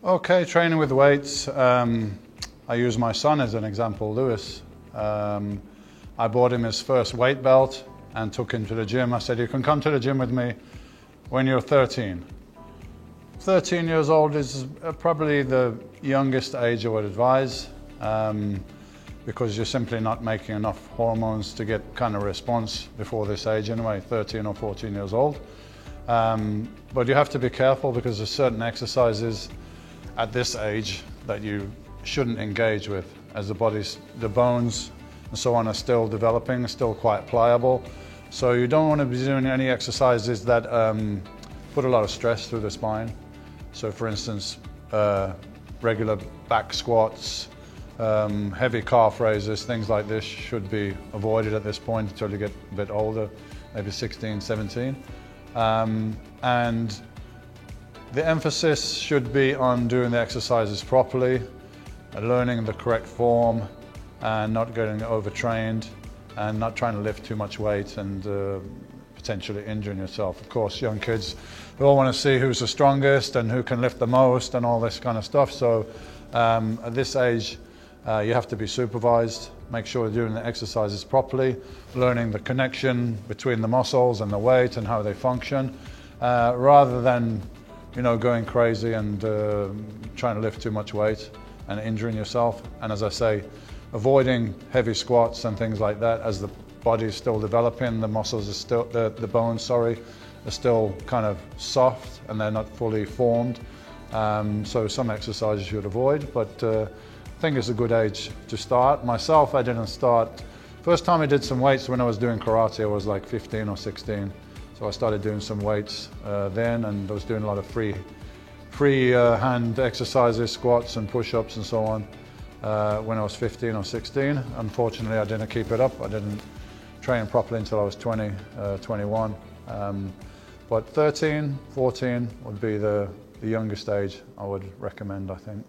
Okay, training with weights. I use my son as an example, Lewis. I bought him his first weight belt and took him to the gym. I said, you can come to the gym with me when you're 13. 13 years old is probably the youngest age I would advise, because you're simply not making enough hormones to get kind of response before this age anyway, 13 or 14 years old. But you have to be careful because there's certain exercises at this age that you shouldn't engage with, as the bones and so on are still developing, still quite pliable. So you don't want to be doing any exercises that put a lot of stress through the spine. So for instance, regular back squats, heavy calf raises, things like this should be avoided at this point until you get a bit older, maybe 16, 17. And the emphasis should be on doing the exercises properly, learning the correct form, and not getting overtrained, and not trying to lift too much weight and potentially injuring yourself. Of course, young kids, they all want to see who's the strongest and who can lift the most and all this kind of stuff. So at this age, you have to be supervised, make sure you're doing the exercises properly, learning the connection between the muscles and the weight and how they function, rather than going crazy and trying to lift too much weight and injuring yourself. And as I say, avoiding heavy squats and things like that, as the body is still developing, the muscles are still, the bones, are still kind of soft and they're not fully formed. So some exercises you should avoid, but I think it's a good age to start. Myself, I didn't start. First time I did some weights when I was doing karate, I was like 15 or 16. So I started doing some weights then, and I was doing a lot of free hand exercises, squats and push-ups and so on when I was 15 or 16. Unfortunately, I didn't keep it up. I didn't train properly until I was 20, 21. But 13, 14 would be the youngest age I would recommend, I think.